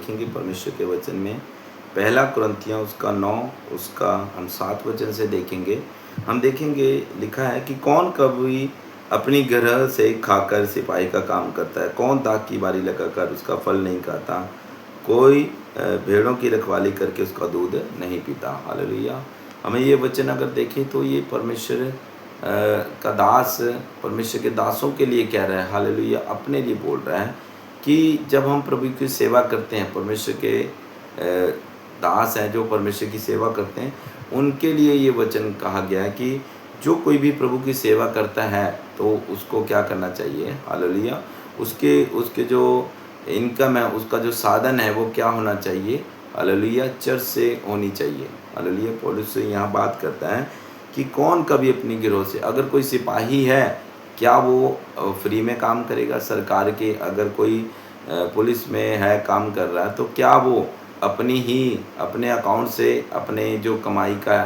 देखेंगे परमेश्वर के वचन में। पहला कुरिन्थियों उसका 9 उसका हम 7 वचन से देखेंगे। हम देखेंगे लिखा है कि कौन कभी अपनी ग्रह से खाकर सिपाही का काम करता है, कौन दाख की बारी लगाकर उसका फल नहीं खाता, कोई भेड़ों की रखवाली करके उसका दूध नहीं पीता। हालेलुया। हमें ये वचन अगर देखें तो ये परमेश्वर का दास परमेश्वर के दासों के लिए कह रहा है। हालेलुया। अपने लिए बोल रहा है कि जब हम प्रभु की सेवा करते हैं, परमेश्वर के दास हैं जो परमेश्वर की सेवा करते हैं, उनके लिए ये वचन कहा गया है कि जो कोई भी प्रभु की सेवा करता है तो उसको क्या करना चाहिए। हालेलुया। उसके उसके जो इनकम है, उसका जो साधन है वो क्या होना चाहिए। हालेलुया। चर्च से होनी चाहिए। हालेलुया। पौलुस से यहाँ बात करता है कि कौन कभी अपनी गिरोह से, अगर कोई सिपाही है क्या वो फ्री में काम करेगा सरकार के, अगर कोई पुलिस में है काम कर रहा है तो क्या वो अपने अकाउंट से अपने जो कमाई का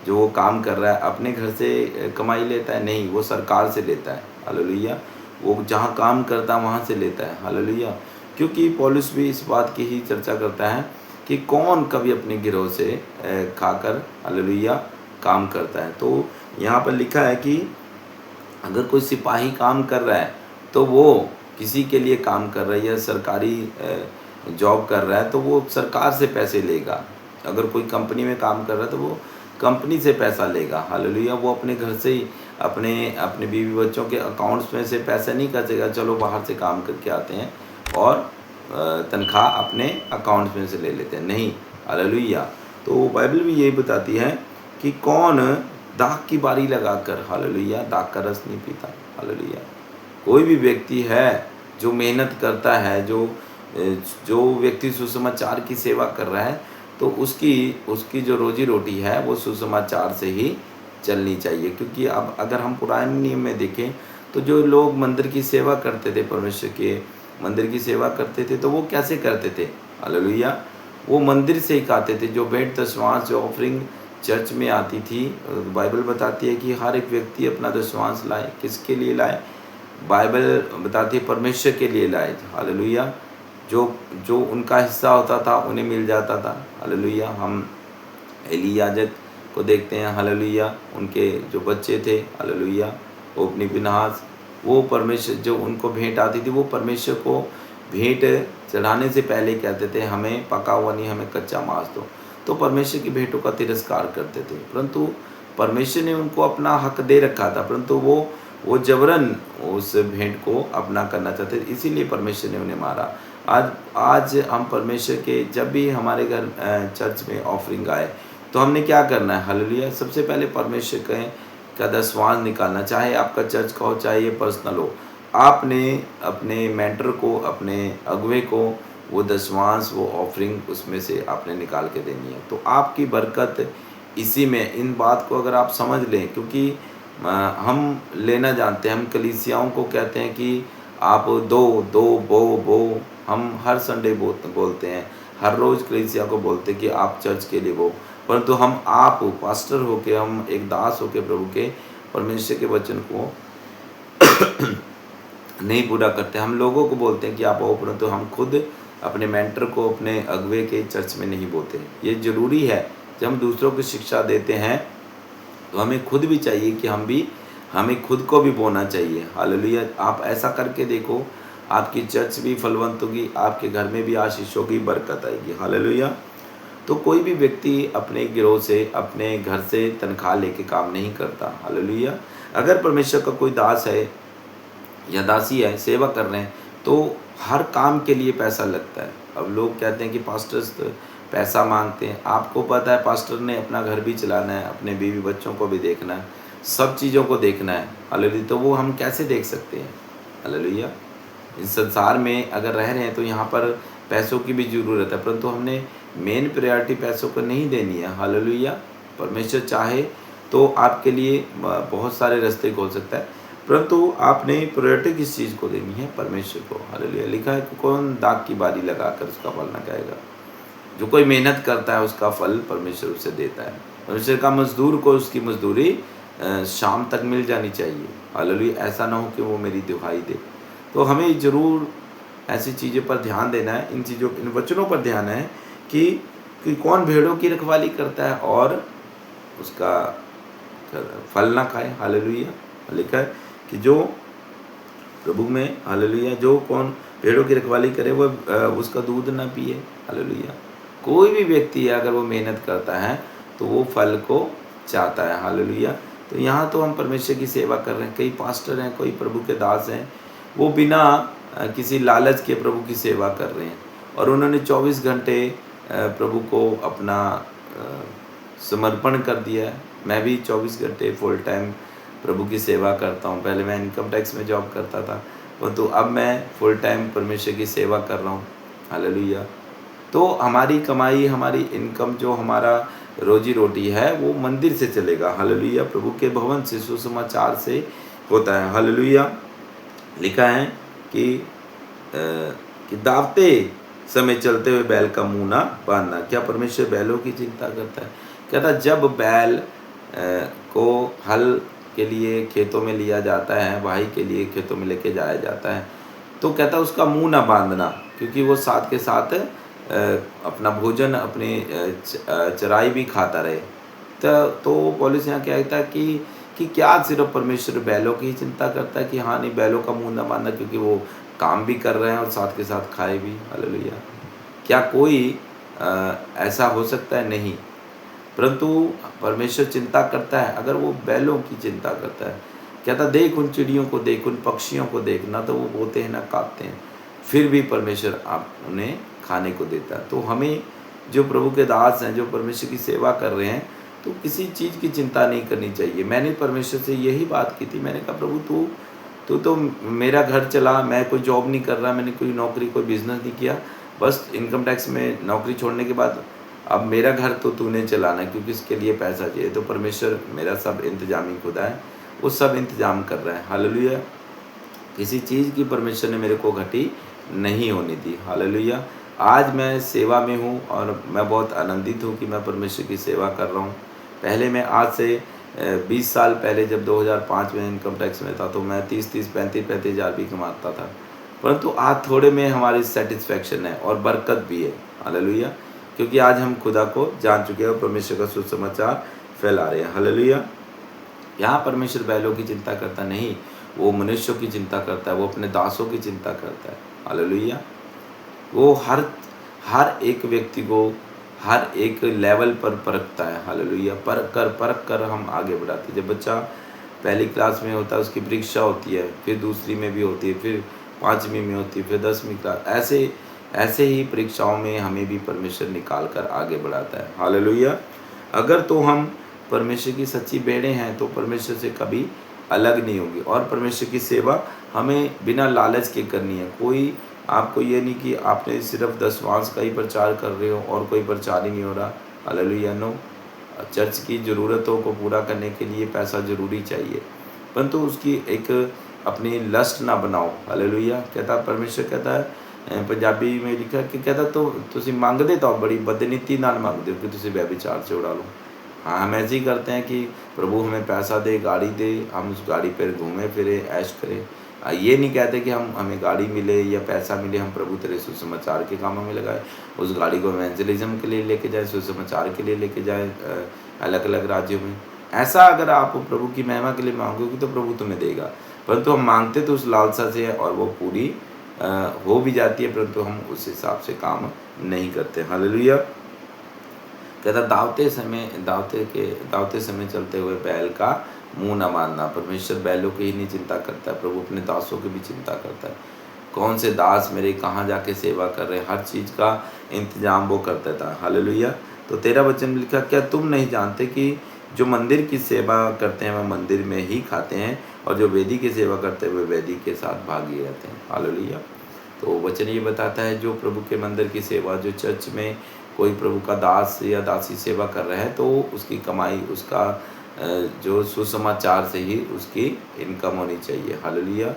जो वो काम कर रहा है अपने घर से कमाई लेता है? नहीं, वो सरकार से लेता है। हालेलुया। वो जहाँ काम करता है वहाँ से लेता है। हालेलुया। क्योंकि पौलुस भी इस बात की ही चर्चा करता है कि कौन कभी अपने गिरोह से खाकर हालेलुया काम करता है। तो यहाँ पर लिखा है कि अगर कोई सिपाही काम कर रहा है तो वो किसी के लिए काम कर रहा है या सरकारी जॉब कर रहा है तो वो सरकार से पैसे लेगा। अगर कोई कंपनी में काम कर रहा है तो वो कंपनी से पैसा लेगा। हालेलुया। वो अपने घर से ही अपने बीवी बच्चों के अकाउंट्स में से पैसा नहीं खर्चेगा, चलो बाहर से काम करके आते हैं और तनख्वाह अपने अकाउंट्स में से ले लेते हैं। नहीं। हालेलुया। तो बाइबल भी यही बताती है कि कौन दाख की बारी लगाकर हालेलुया दाख का रस नहीं पीता। हालेलुया। कोई भी व्यक्ति है जो मेहनत करता है, जो व्यक्ति सुसमाचार की सेवा कर रहा है तो उसकी जो रोजी रोटी है वो सुसमाचार से ही चलनी चाहिए। क्योंकि अब अगर हम पुराने नियम में देखें तो जो लोग मंदिर की सेवा करते थे, परमेश्वर के मंदिर की सेवा करते थे तो वो कैसे करते थे। हालेलुया। वो मंदिर से ही खाते थे। जो भेंट दशमांश जो ऑफरिंग चर्च में आती थी, बाइबल बताती है कि हर एक व्यक्ति अपना दशमांश लाए। किसके लिए लाए? बाइबल बताती है परमेश्वर के लिए लाए। हालेलुया। जो उनका हिस्सा होता था उन्हें मिल जाता था। हालेलुया। हम एली याजक को देखते हैं। हालेलुया। उनके जो बच्चे थे हालेलुया ओपनी फिनहास, वो परमेश्वर जो उनको भेंट आती थी वो परमेश्वर को भेंट चढ़ाने से पहले कहते थे हमें पका हुआ नहीं, हमें कच्चा मांस दो। तो परमेश्वर की भेंटों का तिरस्कार करते थे, परंतु परमेश्वर ने उनको अपना हक दे रखा था, परंतु वो जबरन उस भेंट को अपना करना चाहते थे, इसीलिए परमेश्वर ने उन्हें मारा। आज हम परमेश्वर के जब भी हमारे घर चर्च में ऑफरिंग आए तो हमने क्या करना है। हालेलुया। सबसे पहले परमेश्वर का दशमांश निकालना, चाहे आपका चर्च का हो चाहे ये पर्सनल हो। आपने अपने मेंटर को, अपने अगुवे को वो दशमांश वो ऑफरिंग उसमें से आपने निकाल के देनी है। तो आपकी बरकत इसी में, इन बात को अगर आप समझ लें, क्योंकि हम लेना जानते हैं। हम कलीसियाओं को कहते हैं कि आप दो दो बो हम हर संडे बोलते हैं, हर रोज़ कलीसिया को बोलते हैं कि आप चर्च के लिए वो, परंतु आप पास्टर होके, हम एक दास होके प्रभु के परमेश्वर के वचन को नहीं पूरा करते। हम लोगों को बोलते हैं कि आप आओ, परंतु हम खुद अपने मेंटर को, अपने अगुवे के चर्च में नहीं बोलते। ये ज़रूरी है। जब हम दूसरों को शिक्षा देते हैं तो हमें खुद भी चाहिए कि हमें खुद को भी बोना चाहिए। हालेलुया। आप ऐसा करके देखो, आपकी चर्च भी फलवंत होगी, आपके घर में भी आशीषों की बरकत आएगी। हालेलुया। तो कोई भी व्यक्ति अपने गिरोह से, अपने घर से तनख्वाह लेके काम नहीं करता। हालेलुया। अगर परमेश्वर का कोई दास है या दासी है, सेवा कर रहे हैं, तो हर काम के लिए पैसा लगता है। अब लोग कहते हैं कि पास्टर्स पैसा मांगते हैं। आपको पता है पास्टर ने अपना घर भी चलाना है, अपने बीवी बच्चों को भी देखना है, सब चीज़ों को देखना है। हालेलुया। तो वो हम कैसे देख सकते हैं। हालेलुया। इस संसार में अगर रह रहे हैं तो यहाँ पर पैसों की भी ज़रूरत है, परंतु हमने मेन प्रायोरिटी पैसों को नहीं देनी है। हालेलुया। परमेश्वर चाहे तो आपके लिए बहुत सारे रास्ते खोल सकता है, परंतु आपने प्रायोरिटी किस चीज़ को देनी है? परमेश्वर को। हालेलुया। लिखा है कि कौन दाख की बारी लगाकर उसका फल न खाएगा। जो कोई मेहनत करता है उसका फल परमेश्वर उसे देता है। परमेश्वर का मजदूर को उसकी मजदूरी शाम तक मिल जानी चाहिए। हालेलुया। ऐसा ना हो कि वो मेरी दुहाई दे। तो हमें ज़रूर ऐसी चीज़ों पर ध्यान देना है, इन वचनों पर ध्यान है कि कौन भेड़ों की रखवाली करता है और उसका फल ना खाए। हालेलुया। लिखा है कि जो प्रभु में, हालेलुया, जो कौन भेड़ों की रखवाली करे वो उसका दूध ना पिए। हालेलुया। कोई भी व्यक्ति अगर वो मेहनत करता है तो वो फल को चाहता है। हालेलुया। तो यहाँ तो हम परमेश्वर की सेवा कर रहे हैं, कई पास्टर हैं, कोई प्रभु के दास हैं, वो बिना किसी लालच के प्रभु की सेवा कर रहे हैं और उन्होंने 24 घंटे प्रभु को अपना समर्पण कर दिया है। मैं भी 24 घंटे फुल टाइम प्रभु की सेवा करता हूँ। पहले मैं इनकम टैक्स में जॉब करता था, परंतु अब मैं फुल टाइम परमेश्वर की सेवा कर रहा हूँ। हालेलुया। तो हमारी कमाई, हमारी इनकम, जो हमारा रोजी रोटी है वो मंदिर से चलेगा। हालेलुया। प्रभु के भवन से, सुसमाचार से होता है। हालेलुया। लिखा है कि दावते समय चलते हुए बैल का मुंह ना बांधना। क्या परमेश्वर बैलों की चिंता करता है? कहता जब बैल को हल के लिए खेतों में लिया जाता है, वाही के लिए खेतों में लेके जाया जाता है, तो कहता उसका मुंह ना बांधना, क्योंकि वो साथ के साथ अपना भोजन, अपनी चराई भी खाता रहे। तो पौलुस यहाँ क्या कहता है कि क्या सिर्फ परमेश्वर बैलों की ही चिंता करता है कि हाँ नहीं, बैलों का मुंह ना बांधना, क्योंकि वो काम भी कर रहे हैं और साथ के साथ खाए भी। हालेलुया। क्या कोई ऐसा हो सकता है? नहीं। परंतु परमेश्वर चिंता करता है, अगर वो बैलों की चिंता करता है। कहता देख उन चिड़ियों को देख, उन पक्षियों को देख, ना तो वो बोते हैं ना काटते हैं, फिर भी परमेश्वर आप उन्हें खाने को देता है। तो हमें जो प्रभु के दास हैं, जो परमेश्वर की सेवा कर रहे हैं, तो किसी चीज़ की चिंता नहीं करनी चाहिए। मैंने परमेश्वर से यही बात की थी। मैंने कहा प्रभु तू तो मेरा घर चला, मैं कोई जॉब नहीं कर रहा, मैंने कोई नौकरी, कोई बिजनेस नहीं किया, बस इनकम टैक्स में नौकरी छोड़ने के बाद अब मेरा घर तो तूने चलाना है, क्योंकि इसके लिए पैसा चाहिए। तो परमेश्वर मेरा सब इंतजामी खुदा है, वो सब इंतजाम कर रहा है। हालेलुया। किसी चीज़ की परमेश्वर ने मेरे को घटी नहीं होने दी। हालेलुया। आज मैं सेवा में हूँ और मैं बहुत आनंदित हूँ कि मैं परमेश्वर की सेवा कर रहा हूँ। पहले मैं आज से 20 साल पहले जब 2005 में इनकम टैक्स में था, तो मैं 30-30, 35-35 हज़ार भी कमाता था, परंतु आज थोड़े में हमारी सेटिस्फैक्शन है और बरकत भी है। हालेलुया। क्योंकि आज हम खुदा को जान चुके हैं और परमेश्वर का सुसमाचार फैला रहे हैं। हालेलुया। यहाँ परमेश्वर बैलों की चिंता करता नहीं, वो मनुष्यों की चिंता करता है, वो अपने दासों की चिंता करता है। हालेलुया। वो हर एक व्यक्ति को हर एक लेवल पर परखता है। हालेलुया। परख कर हम आगे बढ़ाते हैं। जब बच्चा पहली क्लास में होता है, उसकी परीक्षा होती है, फिर दूसरी में भी होती है, फिर 5वीं में होती है, फिर 10वीं क्लास, ऐसे ही परीक्षाओं में हमें भी परमेश्वर निकाल कर आगे बढ़ाता है। हालेलुया। अगर तो हम परमेश्वर की सच्ची भेड़ें हैं तो परमेश्वर से कभी अलग नहीं होगी, और परमेश्वर की सेवा हमें बिना लालच के करनी है। कोई आपको ये नहीं कि आपने सिर्फ 10 वांस का ही प्रचार कर रहे हो और कोई प्रचार ही नहीं हो रहा। हालेलुया। नो, चर्च की ज़रूरतों को पूरा करने के लिए पैसा ज़रूरी चाहिए, परंतु उसकी एक अपनी लस्ट ना बनाओ। हालेलुया। कहता परमेश्वर कहता है, पंजाबी में लिखा कि कहता तो तुसी मंगदे तो बड़ी बदनीति नाल मंगदे हो कि तुसी व्यभिचार से उड़ा लो। हाँ, हम ऐसे ही करते हैं कि प्रभु हमें पैसा दे, गाड़ी दे, हम उस गाड़ी पर घूमें फिरे, ऐश करें। ये नहीं कहते कि हमें गाड़ी मिले या पैसा मिले, हम प्रभु तेरे सुसमाचार के कामों में लगाए, उस गाड़ी को इवेंजलिज्म के लिए लेके जाए, सुसमाचार के लिए लेके जाए अलग अलग राज्यों में। ऐसा अगर आप प्रभु की महिमा के लिए मांगोगे तो प्रभु तुम्हें देगा, परंतु हम मांगते तो उस लालसा से है और वो पूरी हो भी जाती है, परंतु हम उस हिसाब से काम नहीं करते। हालेलुया। कहता दावते समय चलते हुए बैल का मुंह न बांधना। परमेश्वर बैलों की ही नहीं चिंता करता है, प्रभु अपने दासों की भी चिंता करता है। कौन से दास मेरे कहाँ जाके सेवा कर रहे हैं, हर चीज़ का इंतजाम वो करता था। हालेलुया। तो 13 वचन में लिखा, क्या तुम नहीं जानते कि जो मंदिर की सेवा करते हैं वह मंदिर में ही खाते हैं, और जो वेदी की सेवा करते हैं वे वेदी के साथ भागी रहते हैं। हालेलुया। तो वचन ये बताता है, जो प्रभु के मंदिर की सेवा, जो चर्च में कोई प्रभु का दास या दासी सेवा कर रहा है, तो उसकी कमाई, उसका जो सुसमाचार से ही उसकी इनकम होनी चाहिए। हालेलुया।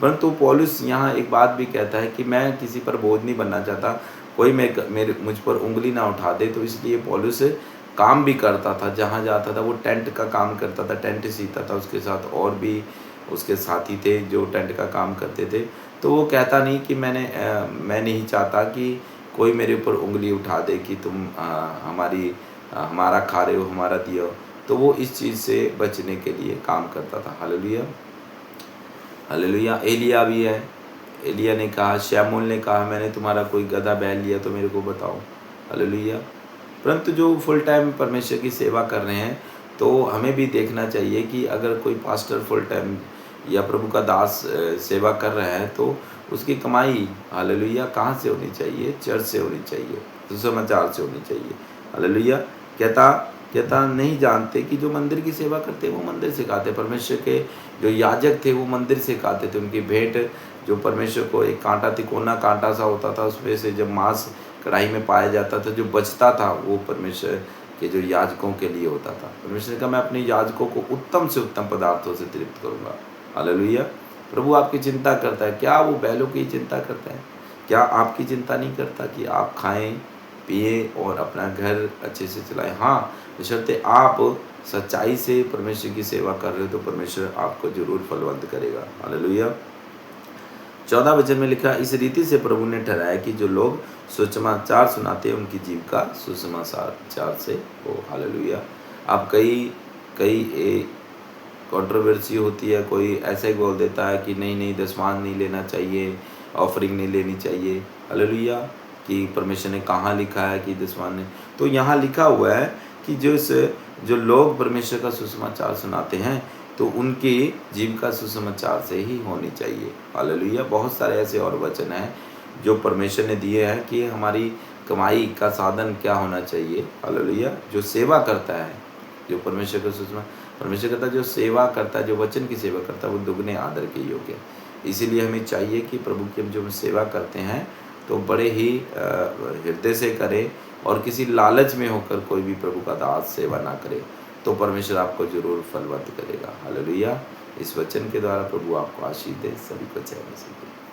परंतु पौलुस यहाँ एक बात भी कहता है कि मैं किसी पर बोझ नहीं बनना चाहता, कोई मुझ पर उंगली ना उठा दे। तो इसलिए पौलुस काम भी करता था, जहाँ जाता था वो टेंट का काम करता था, टेंट सीता था, उसके साथ और भी उसके साथी थे जो टेंट का काम करते थे। तो वो कहता नहीं कि मैं नहीं चाहता कि कोई मेरे ऊपर उँगली उठा दे कि तुम हमारा खा रहे हो, हमारा दिया हो। तो वो इस चीज़ से बचने के लिए काम करता था। Hallelujah, hallelujah. एलिया भी है। एलिया ने कहा, शमूएल ने कहा, मैंने तुम्हारा कोई गधा बैल लिया तो मेरे को बताओ। हालेलुया। परंतु जो फुल टाइम परमेश्वर की सेवा कर रहे हैं, तो हमें भी देखना चाहिए कि अगर कोई पास्टर फुल टाइम या प्रभु का दास सेवा कर रहा है, तो उसकी कमाई, हालेलुया, कहाँ से होनी चाहिए? चर्च से होनी चाहिए, सुसमाचार से होनी चाहिए। हालेलुया। कहता कहता नहीं जानते कि जो मंदिर की सेवा करते वो मंदिर से खाते। परमेश्वर के जो याजक थे वो मंदिर से खाते थे। उनकी भेंट जो परमेश्वर को एक कांटा, तिकोना कांटा सा होता था, उसमें से जब मांस कढ़ाई में पाया जाता था, जो बचता था वो परमेश्वर के जो याजकों के लिए होता था। परमेश्वर ने कहा, मैं अपने याजकों को उत्तम से उत्तम पदार्थों से तृप्त करूँगा। हालेलुया। प्रभु आपकी चिंता करता है। क्या वो बैलों की चिंता करता है? क्या आपकी चिंता नहीं करता कि आप खाएं, पिए और अपना घर अच्छे से चलाएं? हाँ, बशर्ते आप सच्चाई से परमेश्वर की सेवा कर रहे हो तो परमेश्वर आपको जरूर फलवंत करेगा। हालेलुया। 14 वचन में लिखा, इस रीति से प्रभु ने ठहराया कि जो लोग सुसमाचार सुनाते हैं उनकी जीविका सुसमाचार से हो। हालेलुया। अब कई कंट्रोवर्सी होती है, कोई ऐसे ही बोल देता है कि नहीं दशमांश नहीं लेना चाहिए, ऑफरिंग नहीं लेनी चाहिए। हालेलुया। कि परमेश्वर ने कहाँ लिखा है कि दशमांश नहीं? तो यहाँ लिखा हुआ है कि जो लोग परमेश्वर का सुसमाचार सुनाते हैं तो उनकी जीविका सुसमाचार से ही होनी चाहिए। हालेलुया। बहुत सारे ऐसे और वचन हैं जो परमेश्वर ने दिए हैं कि हमारी कमाई का साधन क्या होना चाहिए। हालेलुया। जो सेवा करता है, जो परमेश्वर का परमेश्वर कहता है, जो सेवा करता है, जो वचन की सेवा करता है, वो दुगने आदर के योग्य है। इसीलिए हमें चाहिए कि प्रभु की जो सेवा करते हैं तो बड़े ही हृदय से करें और किसी लालच में होकर कोई भी प्रभु का दास सेवा ना करे, तो परमेश्वर आपको जरूर फलवंत करेगा। हालेलुया। इस वचन के द्वारा प्रभु आपको आशीष दे। सभी को जय मसीह।